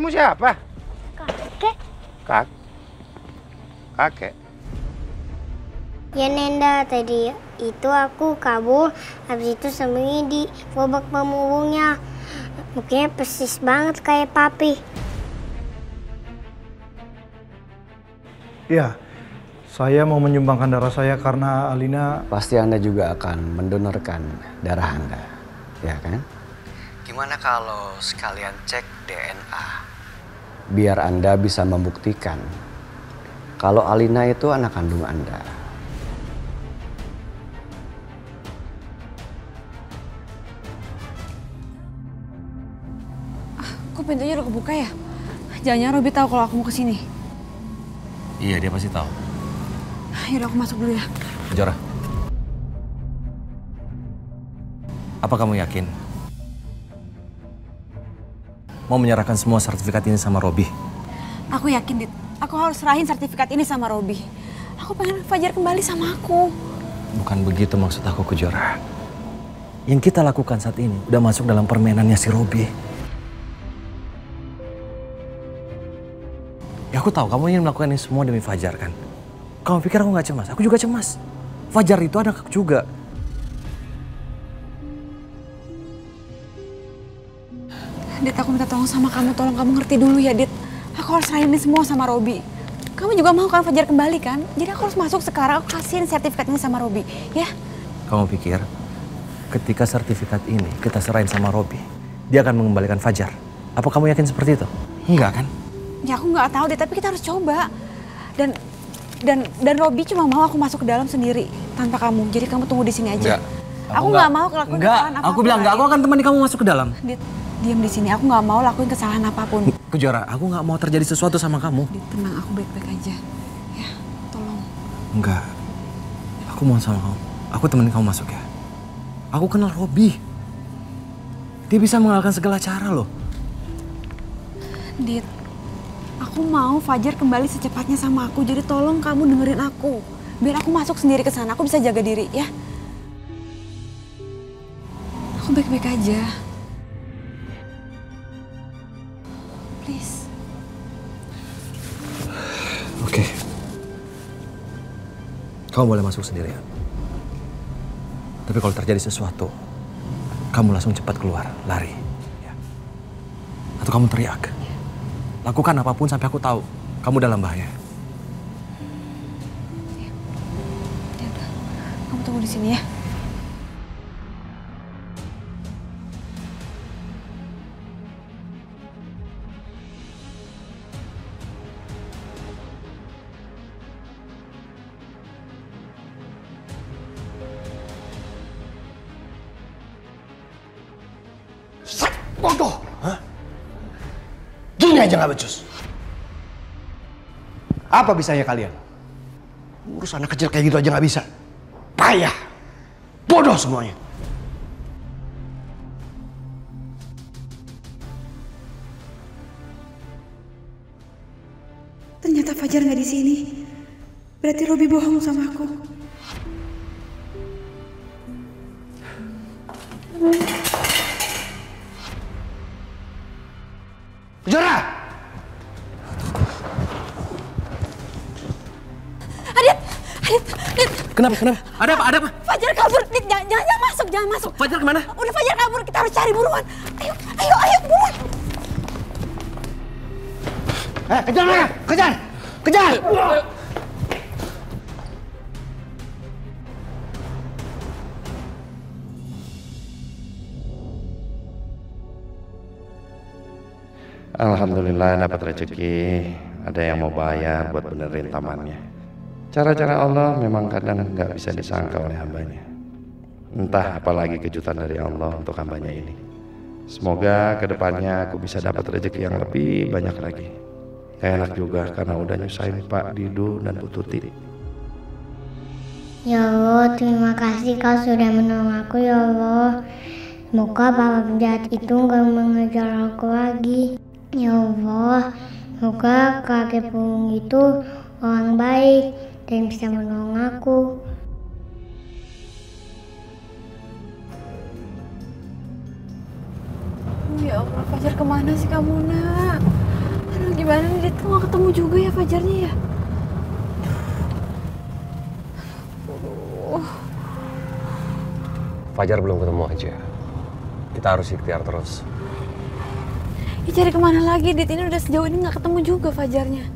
Kamu siapa? Kakek. Kakek. Ya Nenda, tadi itu aku kabur, habis itu sembunyi di gerobak pemulungnya. Mukanya persis banget kayak papi. Iya, saya mau menyumbangkan darah saya karena Alina... Pasti Anda juga akan mendonorkan darah Anda, ya kan? Gimana kalau sekalian cek DNA? Biar Anda bisa membuktikan kalau Alina itu anak kandung Anda. Kok pintunya udah kebuka ya? Jangan-jangan Robi tahu kalau aku mau kesini. Iya, dia pasti tahu. Yaudah aku masuk dulu ya. Jora. Apa kamu yakin? Mau menyerahkan semua sertifikat ini sama Robi? Aku yakin, Dit. Aku harus serahin sertifikat ini sama Robi. Aku pengen Fajar kembali sama aku. Bukan begitu maksud aku, Kejora. Yang kita lakukan saat ini udah masuk dalam permainannya si Robi. Ya aku tahu kamu ingin melakukan ini semua demi Fajar kan? Kamu pikir aku gak cemas? Aku juga cemas. Fajar itu anak aku juga. Dit, aku minta tolong sama kamu. Tolong kamu ngerti dulu ya, Dit. Aku harus serahin ini semua sama Robi. Kamu juga mau kan Fajar kembali kan? Jadi aku harus masuk sekarang. Aku kasihin sertifikat ini sama Robi, ya? Kamu pikir ketika sertifikat ini kita serahin sama Robi, dia akan mengembalikan Fajar? Apa kamu yakin seperti itu? Enggak kan? Ya aku nggak tahu deh, tapi kita harus coba. Dan Robi cuma mau aku masuk ke dalam sendiri tanpa kamu. Jadi kamu tunggu di sini aja. Enggak. Aku nggak mau ngelakuin kesalahan apapun. Aku bilang enggak, aku akan temani kamu masuk ke dalam. Dit, diam di sini. Aku nggak mau lakuin kesalahan apapun. Kejora, aku nggak mau terjadi sesuatu sama kamu. Dit, tenang, aku baik-baik aja. Ya, tolong. Enggak. Aku mohon sama kamu. Aku temenin kamu masuk ya. Aku kenal Robi. Dia bisa mengalahkan segala cara loh. Dit, aku mau Fajar kembali secepatnya sama aku. Jadi tolong kamu dengerin aku. Biar aku masuk sendiri ke sana. Aku bisa jaga diri, ya. Aku baik-baik aja. Please. Oke. Kamu boleh masuk sendirian. Tapi kalau terjadi sesuatu, kamu langsung cepat keluar, lari. Ya. Atau kamu teriak. Lakukan apapun sampai aku tahu kamu dalam bahaya. Ya udah, kamu tunggu di sini ya. Bodoh! Hah? Gini aja gak becus. Apa bisanya kalian? Urus anak kecil kayak gitu aja gak bisa. Payah. Bodoh semuanya. Ternyata Fajar nggak di sini. Berarti Robi bohong sama aku. Kejora! Adit! Kenapa? Ada apa? Fajar kabur! Dit, jangan masuk, jangan masuk. Fajar kemana? Udah Fajar kabur, kita harus cari buruan. Ayo, buruan. Kejar mereka! Kejar! Alhamdulillah dapat rezeki. Ada yang mau bayar buat benerin tamannya. Cara-cara Allah memang kadang nggak bisa disangka oleh hambanya. Entah apalagi kejutan dari Allah untuk hambanya ini. Semoga kedepannya aku bisa dapat rezeki yang lebih banyak lagi. Gak enak juga karena udah nyusahin Pak Didu dan Bu Tuti. Ya Allah, terima kasih kau sudah menolong aku ya Allah. Semoga para penjahat itu gak mengejar aku lagi. Ya Allah, semoga kakek pulung itu orang baik dan bisa menolong aku. Ya Allah, Fajar kemana sih kamu, nak? Gimana nih, Dit? Kok gak ketemu juga ya Fajarnya ya? Fajar belum ketemu aja. Kita harus ikhtiar terus. Ya cari kemana lagi, Dit? Ini udah sejauh ini gak ketemu juga Fajarnya.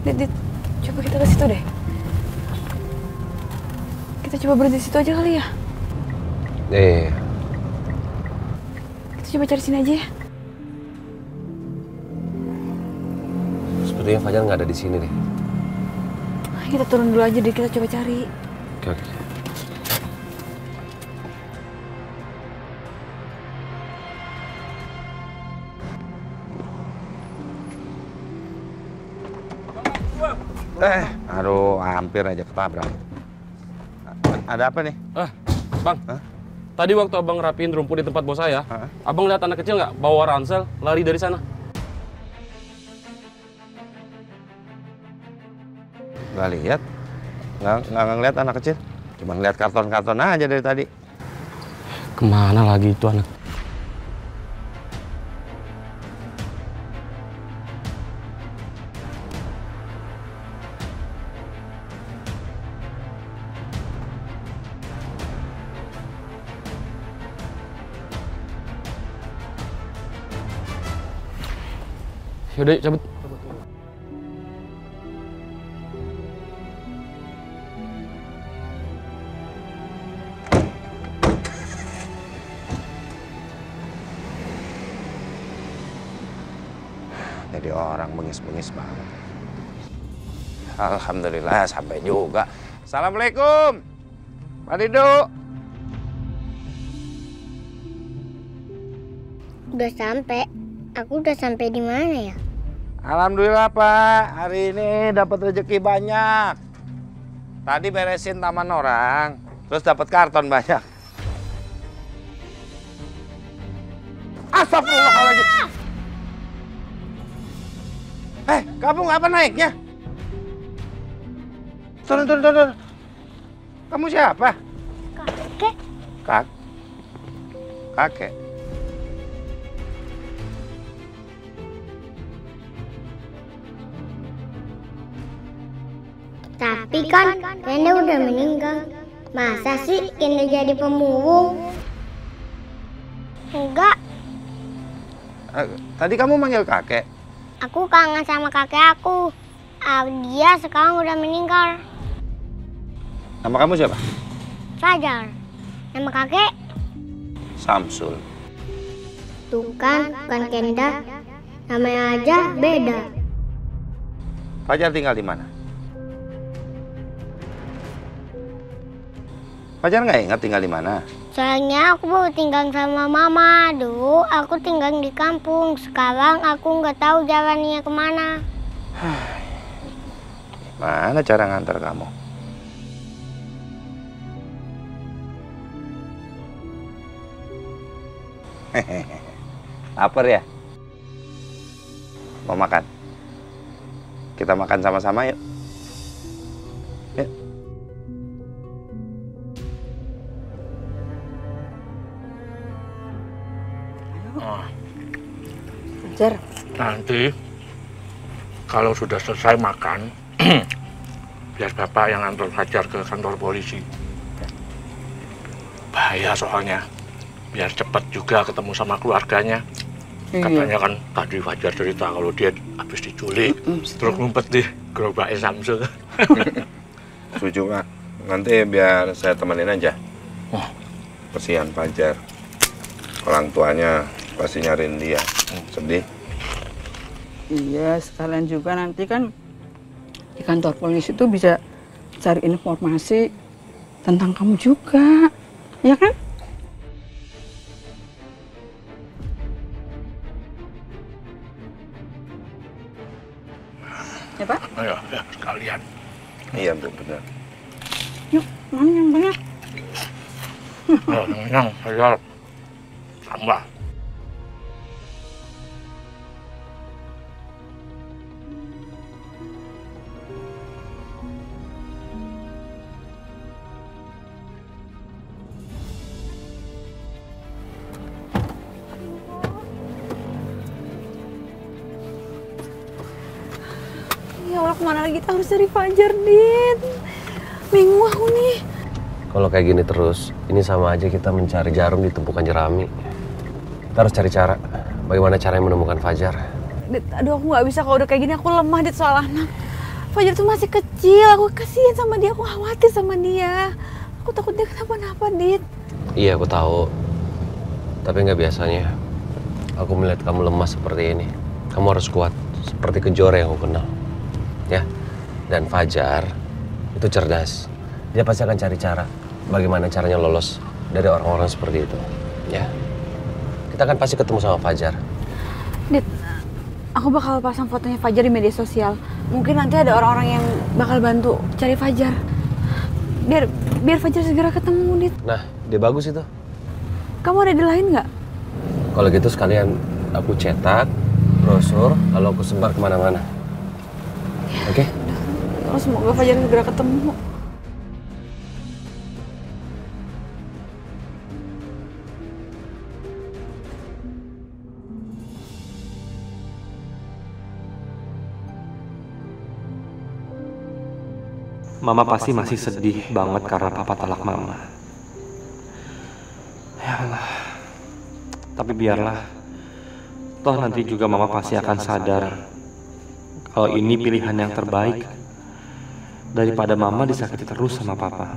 Dit, coba kita ke situ deh. Kita coba berhenti situ aja kali ya. Iya. Kita coba cari sini aja ya. Sepertinya Fajar nggak ada di sini deh. Kita turun dulu aja deh, kita coba cari. Oke. Aduh, hampir aja ketabrak. Ada apa nih? Bang, tadi waktu abang rapiin rumput di tempat bos saya, abang lihat anak kecil nggak bawa ransel lari dari sana? Nggak lihat, nggak ngeliat anak kecil. Cuma ngeliat karton-karton aja dari tadi. Kemana lagi itu anak? Yaudah, yuk, cabut. Jadi orang bengis-bengis banget. Alhamdulillah sampai juga. Assalamualaikum, Pak Didu. Udah sampai. Aku udah sampai di mana ya? Alhamdulillah Pak, hari ini dapat rezeki banyak. Tadi beresin taman orang, terus dapat karton banyak. Astagfirullahaladzim. Kamu ngapa naiknya? Turun. Kamu siapa? Kakek. Kakek. Tapi kan nenek udah meninggal. Masa sih Kenda jadi pemulung? Enggak, Tadi kamu manggil kakek? aku kangen sama kakek aku. Dia sekarang udah meninggal. Nama kamu siapa? Fajar. Nama kakek? Samsul. Tuh kan, bukan Kenda. Namanya aja beda. Fajar tinggal di mana? Fajar nggak ingat tinggal di mana? Soalnya aku baru tinggal sama mama. Dulu aku tinggal di kampung. Sekarang aku nggak tahu jalannya kemana. Mana cara ngantar kamu? Lapar ya? Mau makan? Kita makan sama-sama yuk. Yuk. Fajar. Nanti kalau sudah selesai makan, biar Bapak yang antar Fajar ke kantor polisi. Bahaya soalnya, biar cepat juga ketemu sama keluarganya. Katanya kan tadi Fajar cerita kalau dia habis diculik, terus ngumpet di gerobaknya Samsul. Setuju, Pak. Nanti biar saya temenin aja. Kasihan Fajar. Orang tuanya pasti nyariin dia. Sedih. Iya, sekalian juga nanti kan di kantor polisi itu bisa cari informasi tentang kamu juga, ya kan? Ya Pak? Ayo, ya, sekalian. Iya, Bu, benar. Yuk, makan yang banyak. Yang Fajar tambah. Kalau kemana lagi kita harus cari Fajar, Dit. Bingung aku nih. Kalau kayak gini terus, ini sama aja kita mencari jarum di tumpukan jerami. Kita harus cari cara. Bagaimana caranya menemukan Fajar? Dit, aduh aku nggak bisa kalau udah kayak gini, aku lemah, Dit, soal anak. Fajar tuh masih kecil, aku kasihan sama dia, aku khawatir sama dia. Aku takut dia kenapa-napa, Dit. Iya, aku tahu. Tapi nggak biasanya. Aku melihat kamu lemah seperti ini. Kamu harus kuat, seperti Kejora yang aku kenal. Ya. Dan Fajar itu cerdas. Dia pasti akan cari cara bagaimana caranya lolos dari orang-orang seperti itu. Ya. Kita akan pasti ketemu sama Fajar. Dit, aku bakal pasang fotonya Fajar di media sosial. Mungkin nanti ada orang-orang yang bakal bantu cari Fajar. Biar Fajar segera ketemu, Dit. Nah, dia bagus itu. Kamu ada di lain nggak? Kalau gitu sekalian aku cetak brosur, lalu aku sebar kemana-mana. Oke? Oh, semoga Fajar segera ketemu. Mama pasti masih sedih banget karena papa talak mama. Ya Allah. Tapi biarlah. Toh nanti juga mama pasti akan sadar kalau ini pilihan yang terbaik daripada mama disakiti terus sama papa.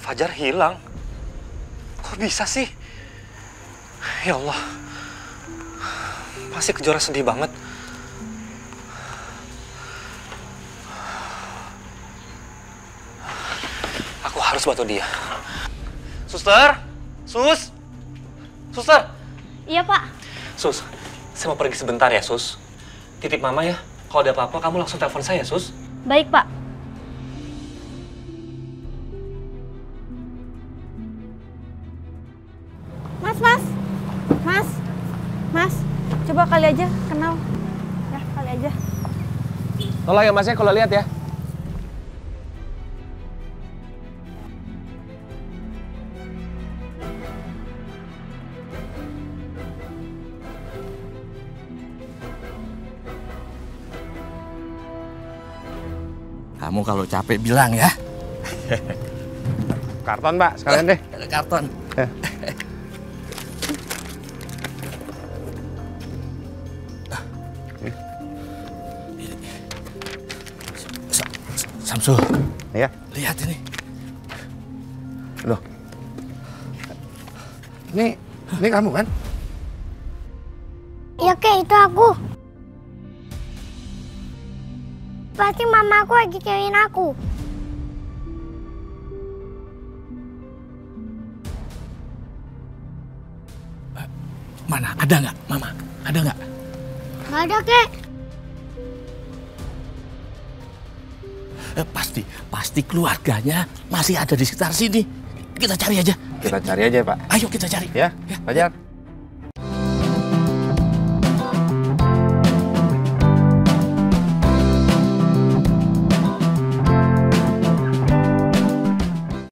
Fajar hilang. Kok bisa sih? Ya Allah. Pasti Kejora sedih banget. Aku harus bantu dia. Suster? Sus? Suster? Iya, Pak. Sus, saya mau pergi sebentar ya, Sus. Titip Mama ya. Kalau ada apa-apa, kamu langsung telepon saya, Sus. Baik, Pak. Mas, coba kali aja kenal. Ya, kali aja. Tolong ya Mas ya kalau lihat ya. Kamu kalau capek bilang ya. Karton, Mbak, sekalian deh. Karton. Samsul. Ya. Lihat ini. Loh. Ini kamu kan? Ya, Kek, itu aku. Pasti mamaku lagi cariin aku. Mana? Ada nggak, Mama? Ada nggak? Nggak ada, Kek. Pasti keluarganya masih ada di sekitar sini. Kita cari aja. Kita cari aja, Pak. Ayo kita cari. Ya, Fajar.